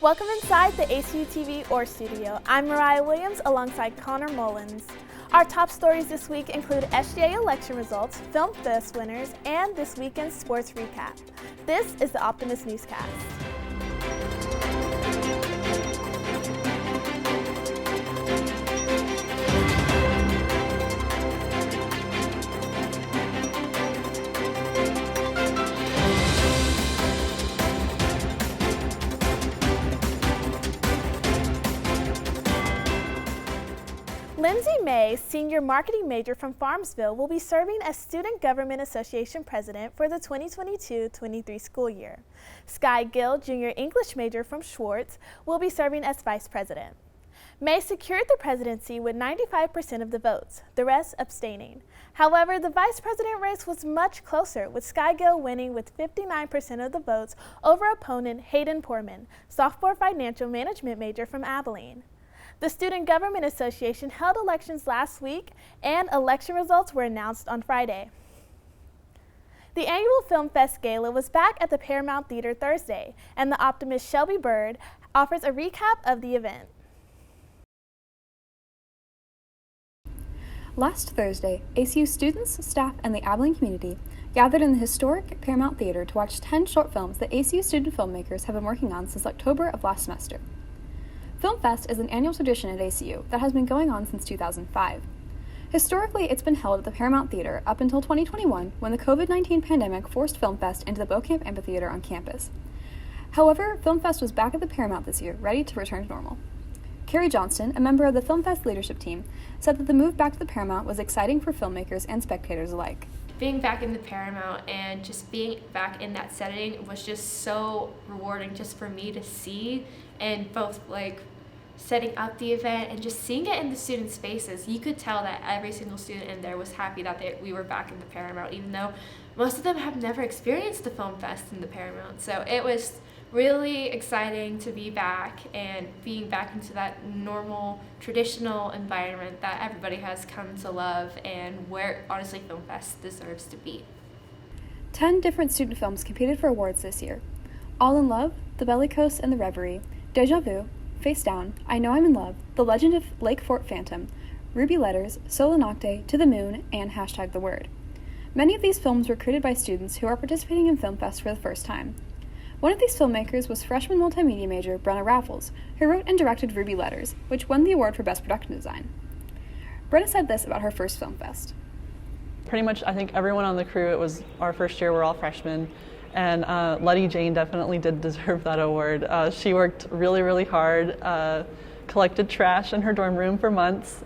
Welcome inside the ACU TV Or Studio. I'm Mariah Williams alongside Connor Mullins. Our top stories this week include SGA election results, Film Fest winners, and this weekend's sports recap. This is the Optimist Newscast. Lindsay May, senior marketing major from Farmsville, will be serving as Student Government Association president for the 2022-23 school year. Sky Gill, junior English major from Schwartz, will be serving as vice president. May secured the presidency with 95% of the votes, the rest abstaining. However, the vice president race was much closer, with Sky Gill winning with 59% of the votes over opponent Hayden Poorman, sophomore financial management major from Abilene. The Student Government Association held elections last week, and election results were announced on Friday. The annual Film Fest Gala was back at the Paramount Theater Thursday, and the Optimist Shelby Bird offers a recap of the event. Last Thursday, ACU students, staff, and the Abilene community gathered in the historic Paramount Theater to watch 10 short films that ACU student filmmakers have been working on since October of last semester. Film Fest is an annual tradition at ACU that has been going on since 2005. Historically, it's been held at the Paramount Theater up until 2021, when the COVID-19 pandemic forced Film Fest into the Beaucamp Amphitheater on campus. However, Film Fest was back at the Paramount this year, ready to return to normal. Carrie Johnston, a member of the Film Fest leadership team, said that the move back to the Paramount was exciting for filmmakers and spectators alike. Being back in the Paramount and just being back in that setting was just so rewarding just for me to see, and both setting up the event and just seeing it in the students' faces. You could tell that every single student in there was happy that we were back in the Paramount, even though most of them have never experienced the Film Fest in the Paramount. So it was really exciting to be back and being back into that normal, traditional environment that everybody has come to love and where, honestly, Film Fest deserves to be. 10 different student films competed for awards this year. All in Love, The Bellicose and the Reverie, Deja Vu, Face Down, I Know I'm in Love, The Legend of Lake Fort Phantom, Ruby Letters, Sola Nocte, To the Moon, and #The Word. Many of these films were created by students who are participating in Film Fest for the first time. One of these filmmakers was freshman multimedia major Brenna Raffles, who wrote and directed Ruby Letters, which won the award for Best Production Design. Brenna said this about her first Film Fest. Pretty much, I think everyone on the crew, it was our first year, we're all freshmen. And Letty Jane definitely did deserve that award. She worked really, really hard, collected trash in her dorm room for months,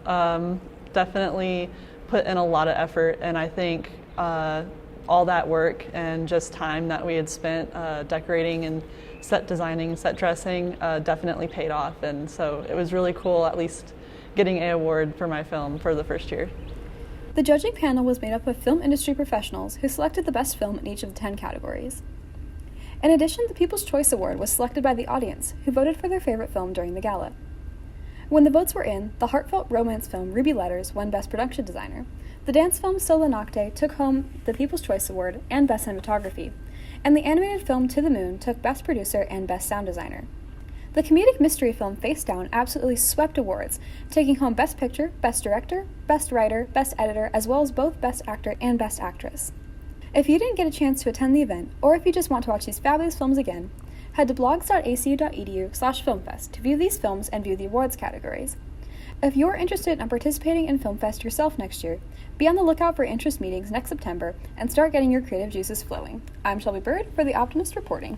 definitely put in a lot of effort, and I think all that work and just time that we had spent decorating and set designing, set dressing definitely paid off, and so it was really cool at least getting an award for my film for the first year. The judging panel was made up of film industry professionals who selected the best film in each of the 10 categories. In addition, the People's Choice Award was selected by the audience, who voted for their favorite film during the gala. When the votes were in, the heartfelt romance film Ruby Letters won Best Production Designer. The dance film Sola Nocte took home the People's Choice Award and Best Cinematography, and the animated film To the Moon took Best Producer and Best Sound Designer. The comedic mystery film Face Down absolutely swept awards, taking home Best Picture, Best Director, Best Writer, Best Editor, as well as both Best Actor and Best Actress. If you didn't get a chance to attend the event, or if you just want to watch these fabulous films again, head to blogs.acu.edu/filmfest to view these films and view the awards categories. If you're interested in participating in Film Fest yourself next year, be on the lookout for interest meetings next September and start getting your creative juices flowing. I'm Shelby Bird for The Optimist reporting.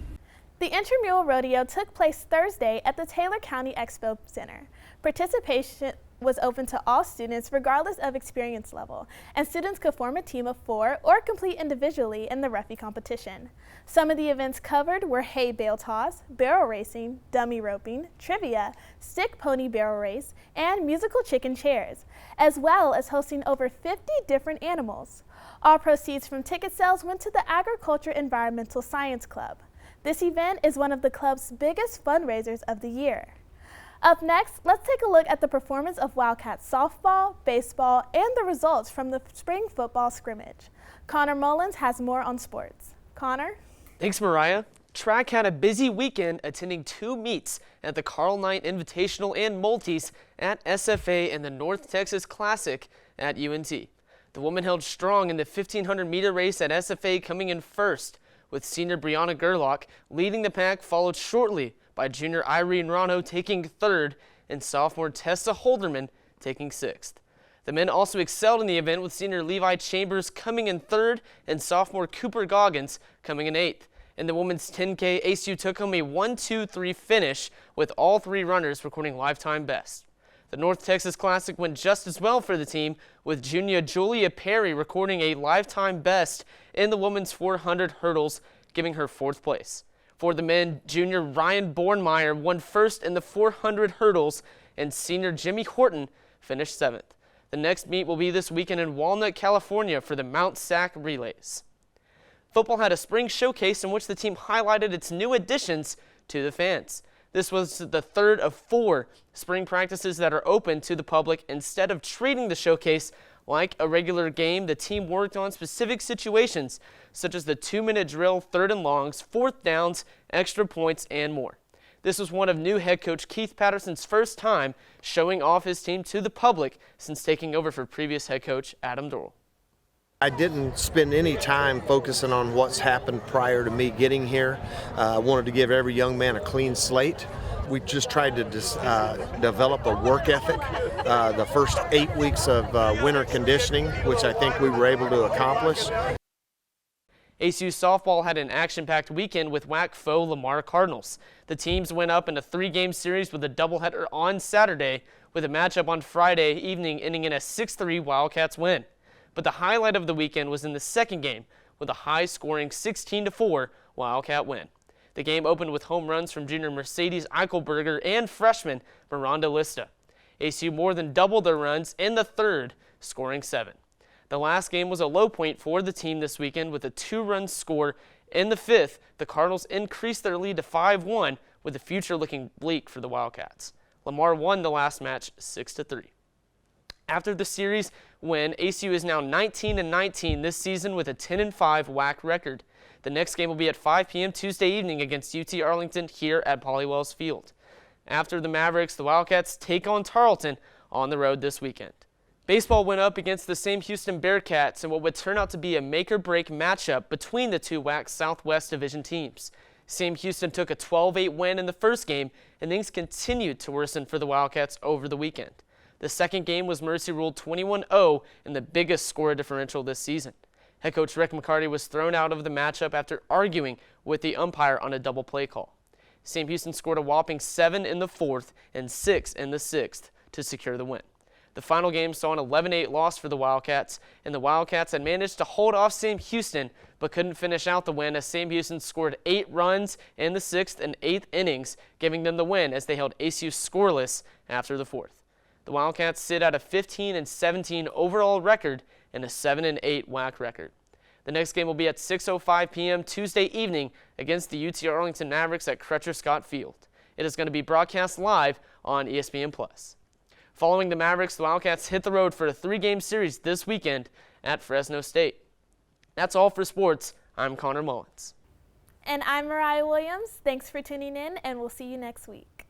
The Intramural Rodeo took place Thursday at the Taylor County Expo Center. Participation was open to all students regardless of experience level, and students could form a team of 4 or compete individually in the Ruffy competition. Some of the events covered were hay bale toss, barrel racing, dummy roping, trivia, stick pony barrel race, and musical chicken chairs, as well as hosting over 50 different animals. All proceeds from ticket sales went to the Agriculture Environmental Science Club. This event is one of the club's biggest fundraisers of the year. Up next, let's take a look at the performance of Wildcats softball, baseball, and the results from the spring football scrimmage. Connor Mullins has more on sports. Connor? Thanks, Mariah. Track had a busy weekend attending 2 meets at the Carl Knight Invitational and Multis at SFA and the North Texas Classic at UNT. The women held strong in the 1,500-meter race at SFA, coming in first, with senior Brianna Gerlach leading the pack, followed shortly by junior Irene Rano taking third and sophomore Tessa Holderman taking sixth. The men also excelled in the event, with senior Levi Chambers coming in third and sophomore Cooper Goggins coming in eighth. In the women's 10K, ASU took home a 1-2-3 finish, with all 3 runners recording lifetime best. The North Texas Classic went just as well for the team, with junior Julia Perry recording a lifetime best in the women's 400 hurdles, giving her 4th place. For the men, junior Ryan Bornmeyer won first in the 400 hurdles, and senior Jimmy Horton finished 7th. The next meet will be this weekend in Walnut, California for the Mount Sac Relays. Football had a spring showcase in which the team highlighted its new additions to the fans. This was the 3rd of 4 spring practices that are open to the public. Instead of treating the showcase like a regular game, the team worked on specific situations such as the 2-minute drill, 3rd and longs, 4th downs, extra points, and more. This was one of new head coach Keith Patterson's first time showing off his team to the public since taking over for previous head coach Adam Dorrell. I didn't spend any time focusing on what's happened prior to me getting here. I wanted to give every young man a clean slate. We just tried to develop a work ethic the first 8 weeks of winter conditioning, which I think we were able to accomplish. ASU softball had an action-packed weekend with WAC foe Lamar Cardinals. The teams went up in a 3-game series with a doubleheader on Saturday, with a matchup on Friday evening ending in a 6-3 Wildcats win. But the highlight of the weekend was in the second game, with a high-scoring 16-4 Wildcat win. The game opened with home runs from junior Mercedes Eichelberger and freshman Miranda Lista. ASU more than doubled their runs in the third, scoring 7. The last game was a low point for the team this weekend, with a 2-run score in the 5th. The Cardinals increased their lead to 5-1, with the future looking bleak for the Wildcats. Lamar won the last match 6-3. After the series win, ASU is now 19-19 this season with a 10-5 WAC record. The next game will be at 5 p.m. Tuesday evening against UT Arlington here at Pauley Wells Field. After the Mavericks, the Wildcats take on Tarleton on the road this weekend. Baseball went up against the Sam Houston Bearcats in what would turn out to be a make-or-break matchup between the 2 WAC Southwest Division teams. Sam Houston took a 12-8 win in the first game, and things continued to worsen for the Wildcats over the weekend. The second game was mercy ruled 21-0 in the biggest score differential this season. Head coach Rick McCarty was thrown out of the matchup after arguing with the umpire on a double play call. Sam Houston scored a whopping 7 in the 4th and 6 in the 6th to secure the win. The final game saw an 11-8 loss for the Wildcats, and the Wildcats had managed to hold off Sam Houston but couldn't finish out the win as Sam Houston scored 8 runs in the 6th and 8th innings, giving them the win as they held ASU scoreless after the 4th. The Wildcats sit at a 15-17 overall record and a 7-8 WAC record. The next game will be at 6:05 p.m. Tuesday evening against the UT Arlington Mavericks at Crutcher Scott Field. It is going to be broadcast live on ESPN+. Following the Mavericks, the Wildcats hit the road for a 3-game series this weekend at Fresno State. That's all for sports. I'm Connor Mullins. And I'm Mariah Williams. Thanks for tuning in, and we'll see you next week.